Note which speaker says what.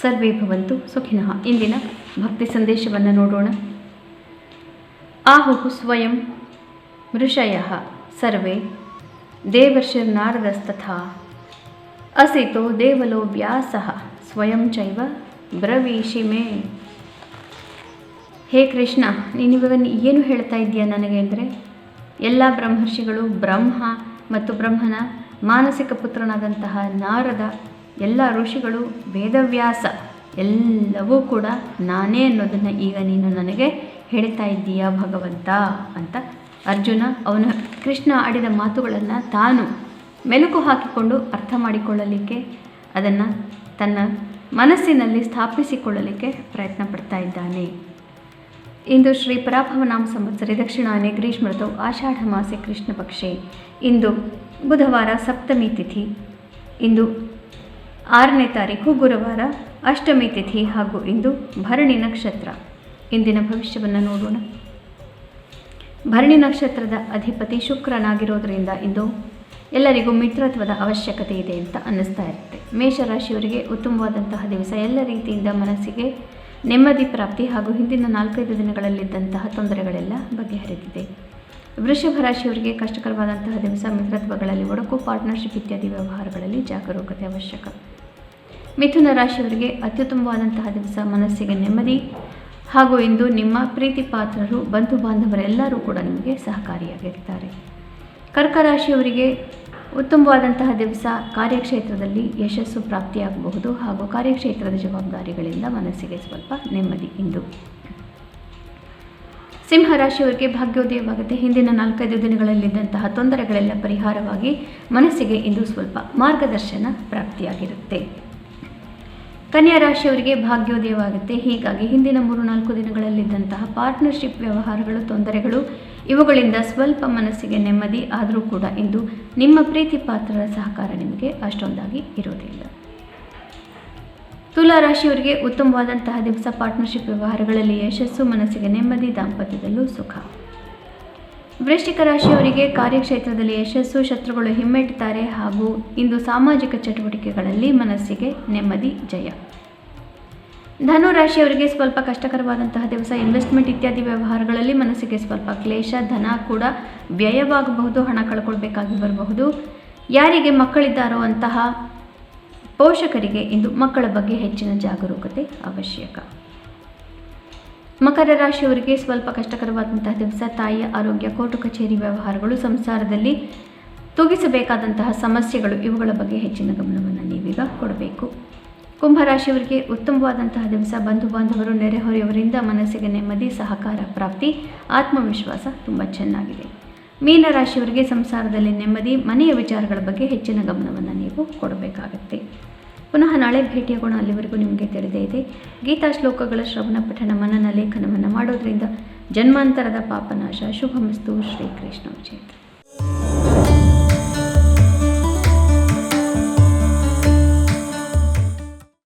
Speaker 1: ಸರ್ವೇ ಭವಂತು ಸುಖಿನಃ. ಇಂದಿನ ಭಕ್ತಿ ಸಂದೇಶವನ್ನು ನೋಡೋಣ. ಆಹುಃ ಸ್ವಯಂ ಋಷಯಃ ಸರ್ವೇ ದೇವರ್ಷಿರ್ನಾರದಸ್ತಥಾ ಅಸಿತೋ ದೇವಲೋ ವ್ಯಾಸಃ ಸ್ವಯಂ ಚೈವ ಬ್ರವೀಷಿ ಮೇ. ಹೇ ಕೃಷ್ಣ, ನೀನಿವಾಗ ಏನು ಹೇಳ್ತಾ ಇದ್ದೀಯ ನನಗೆ ಅಂದರೆ, ಎಲ್ಲ ಬ್ರಹ್ಮರ್ಷಿಗಳು, ಬ್ರಹ್ಮ ಮತ್ತು ಬ್ರಹ್ಮನ ಮಾನಸಿಕ ಪುತ್ರನಾದಂತಹ ನಾರದ, ಎಲ್ಲ ಋಷಿಗಳು, ವೇದವ್ಯಾಸ ಎಲ್ಲವೂ ಕೂಡ ನಾನೇ ಅನ್ನೋದನ್ನು ಈಗ ನೀನು ನನಗೆ ಹೇಳ್ತಾ ಇದ್ದೀಯ ಭಗವಂತ ಅಂತ ಅರ್ಜುನ ಕೃಷ್ಣ ಆಡಿದ ಮಾತುಗಳನ್ನು ತಾನು ಮೆಲುಕು ಹಾಕಿಕೊಂಡು ಅರ್ಥ ಮಾಡಿಕೊಳ್ಳಲಿಕ್ಕೆ, ಅದನ್ನು ತನ್ನ ಮನಸ್ಸಿನಲ್ಲಿ ಸ್ಥಾಪಿಸಿಕೊಳ್ಳಲಿಕ್ಕೆ ಪ್ರಯತ್ನ ಪಡ್ತಾ ಇದ್ದಾನೆ. ಇಂದು ಶ್ರೀ ಪರಾಭವನಾಮ ಸಂವತ್ಸರೆ ದಕ್ಷಿಣಾಯನೆ ಗ್ರೀಷ್ಮ ಋತೌ ಆಷಾಢ ಮಾಸೆ ಕೃಷ್ಣ ಪಕ್ಷೆ. ಇಂದು ಬುಧವಾರ ಸಪ್ತಮಿ ತಿಥಿ. ಇಂದು 6ನೇ ತಾರೀಕು ಗುರುವಾರ ಅಷ್ಟಮಿ ತಿಥಿ ಹಾಗೂ ಇಂದು ಭರಣಿ ನಕ್ಷತ್ರ. ಇಂದಿನ ಭವಿಷ್ಯವನ್ನು ನೋಡೋಣ. ಭರಣಿ ನಕ್ಷತ್ರದ ಅಧಿಪತಿ ಶುಕ್ರನಾಗಿರೋದ್ರಿಂದ ಇಂದು ಎಲ್ಲರಿಗೂ ಮಿತ್ರತ್ವದ ಅವಶ್ಯಕತೆ ಇದೆ ಅಂತ ಅನ್ನಿಸ್ತಾ ಇರುತ್ತೆ. ಮೇಷರಾಶಿಯವರಿಗೆ ಉತ್ತಮವಾದಂತಹ ದಿವಸ. ಎಲ್ಲ ರೀತಿಯಿಂದ ಮನಸ್ಸಿಗೆ ನೆಮ್ಮದಿ ಪ್ರಾಪ್ತಿ ಹಾಗೂ ಹಿಂದಿನ 4-5 ದಿನಗಳಲ್ಲಿದ್ದಂತಹ ತೊಂದರೆಗಳೆಲ್ಲ ಬಗೆಹರಿದಿದೆ. ವೃಷಭ ರಾಶಿಯವರಿಗೆ ಕಷ್ಟಕರವಾದಂತಹ ದಿವಸ. ಮಿತ್ರತ್ವಗಳಲ್ಲಿ ಒಡಕು, ಪಾರ್ಟ್ನರ್ಶಿಪ್ ಇತ್ಯಾದಿ ವ್ಯವಹಾರಗಳಲ್ಲಿ ಜಾಗರೂಕತೆ ಅವಶ್ಯಕ. ಮಿಥುನ ರಾಶಿಯವರಿಗೆ ಅತ್ಯುತ್ತಮವಾದಂತಹ ದಿವಸ. ಮನಸ್ಸಿಗೆ ನೆಮ್ಮದಿ ಹಾಗೂ ಇಂದು ನಿಮ್ಮ ಪ್ರೀತಿ ಪಾತ್ರರು, ಬಂಧು ಬಾಂಧವರೆಲ್ಲರೂ ಕೂಡ ನಿಮಗೆ ಸಹಕಾರಿಯಾಗಿರ್ತಾರೆ. ಕರ್ಕ ರಾಶಿಯವರಿಗೆ ಉತ್ತಮವಾದಂತಹ ದಿವಸ. ಕಾರ್ಯಕ್ಷೇತ್ರದಲ್ಲಿ ಯಶಸ್ಸು ಪ್ರಾಪ್ತಿಯಾಗಬಹುದು ಹಾಗೂ ಕಾರ್ಯಕ್ಷೇತ್ರದ ಜವಾಬ್ದಾರಿಗಳಿಂದ ಮನಸ್ಸಿಗೆ ಸ್ವಲ್ಪ ನೆಮ್ಮದಿ ಇಂದು. ಸಿಂಹರಾಶಿಯವರಿಗೆ ಭಾಗ್ಯೋದಯವಾಗುತ್ತೆ. ಹಿಂದಿನ 4-5 ದಿನಗಳಲ್ಲಿದ್ದಂತಹ ತೊಂದರೆಗಳೆಲ್ಲ ಪರಿಹಾರವಾಗಿ ಮನಸ್ಸಿಗೆ ಇಂದು ಸ್ವಲ್ಪ ಮಾರ್ಗದರ್ಶನ ಪ್ರಾಪ್ತಿಯಾಗಿರುತ್ತೆ. ಕನ್ಯಾ ರಾಶಿಯವರಿಗೆ ಭಾಗ್ಯೋದಯವಾಗುತ್ತೆ. ಹೀಗಾಗಿ ಹಿಂದಿನ 3-4 ದಿನಗಳಲ್ಲಿದ್ದಂತಹ ಪಾರ್ಟ್ನರ್ಶಿಪ್ ವ್ಯವಹಾರಗಳು, ತೊಂದರೆಗಳು ಇವುಗಳಿಂದ ಸ್ವಲ್ಪ ಮನಸ್ಸಿಗೆ ನೆಮ್ಮದಿ. ಆದರೂ ಕೂಡ ಇಂದು ನಿಮ್ಮ ಪ್ರೀತಿ ಪಾತ್ರರ ಸಹಕಾರ ನಿಮಗೆ ಅಷ್ಟೊಂದಾಗಿ ಇರೋದಿಲ್ಲ. ತುಲಾ ರಾಶಿಯವರಿಗೆ ಉತ್ತಮವಾದಂತಹ ದಿವಸ. ಪಾರ್ಟ್ನರ್ಶಿಪ್ ವ್ಯವಹಾರಗಳಲ್ಲಿ ಯಶಸ್ಸು, ಮನಸ್ಸಿಗೆ ನೆಮ್ಮದಿ, ದಾಂಪತ್ಯದಲ್ಲೂ ಸುಖ. ವೃಶ್ಚಿಕ ರಾಶಿಯವರಿಗೆ ಕಾರ್ಯಕ್ಷೇತ್ರದಲ್ಲಿ ಯಶಸ್ಸು, ಶತ್ರುಗಳು ಹಿಮ್ಮೆಟ್ಟುತ್ತಾರೆ ಹಾಗೂ ಇಂದು ಸಾಮಾಜಿಕ ಚಟುವಟಿಕೆಗಳಲ್ಲಿ ಮನಸ್ಸಿಗೆ ನೆಮ್ಮದಿ, ಜಯ. ಧನು ರಾಶಿಯವರಿಗೆ ಸ್ವಲ್ಪ ಕಷ್ಟಕರವಾದಂತಹ ದಿವಸ. ಇನ್ವೆಸ್ಟ್ಮೆಂಟ್ ಇತ್ಯಾದಿ ವ್ಯವಹಾರಗಳಲ್ಲಿ ಮನಸ್ಸಿಗೆ ಸ್ವಲ್ಪ ಕ್ಲೇಶ. ಧನ ಕೂಡ ವ್ಯಯವಾಗಬಹುದು, ಹಣ ಕಳ್ಕೊಳ್ಬೇಕಾಗಿ ಬರಬಹುದು. ಯಾರಿಗೆ ಮಕ್ಕಳಿದ್ದಾರೋ ಅಂತಹ ಪೋಷಕರಿಗೆ ಇಂದು ಮಕ್ಕಳ ಬಗ್ಗೆ ಹೆಚ್ಚಿನ ಜಾಗರೂಕತೆ ಅವಶ್ಯಕ. ಮಕರ ರಾಶಿಯವರಿಗೆ ಸ್ವಲ್ಪ ಕಷ್ಟಕರವಾದಂತಹ ದಿವಸ. ತಾಯಿಯ ಆರೋಗ್ಯ, ಕೋರ್ಟು ಕಚೇರಿ ವ್ಯವಹಾರಗಳು, ಸಂಸಾರದಲ್ಲಿ ತೂಗಿಸಬೇಕಾದಂತಹ ಸಮಸ್ಯೆಗಳು ಇವುಗಳ ಬಗ್ಗೆ ಹೆಚ್ಚಿನ ಗಮನವನ್ನು ನೀವೀಗ ಕೊಡಬೇಕು. ಕುಂಭರಾಶಿಯವರಿಗೆ ಉತ್ತಮವಾದಂತಹ ದಿವಸ. ಬಂಧು ಬಾಂಧವರು, ನೆರೆಹೊರೆಯವರಿಂದ ಮನಸ್ಸಿಗೆ ನೆಮ್ಮದಿ, ಸಹಕಾರ ಪ್ರಾಪ್ತಿ, ಆತ್ಮವಿಶ್ವಾಸ ತುಂಬ ಚೆನ್ನಾಗಿದೆ. ಮೀನರಾಶಿಯವರಿಗೆ ಸಂಸಾರದಲ್ಲಿ ನೆಮ್ಮದಿ, ಮನೆಯ ವಿಚಾರಗಳ ಬಗ್ಗೆ ಹೆಚ್ಚಿನ ಗಮನವನ್ನು ನೀವು ಕೊಡಬೇಕಾಗತ್ತೆ. ಪುನಃ ನಾಳೆ ಭೇಟಿಯಾಗೋಣ. ಅಲ್ಲಿವರೆಗೂ ನಿಮಗೆ ತಿಳಿದೇ ಇದೆ. ಗೀತಾ ಶ್ಲೋಕಗಳ ಶ್ರವಣ, ಪಠಣ, ಮನನ, ಲೇಖನವನ್ನು ಮಾಡೋದ್ರಿಂದ ಜನ್ಮಾಂತರದ ಪಾಪನಾಶ. ಶುಭಮಸ್ತು. ಶ್ರೀಕೃಷ್ಣ ಜಯತೆ.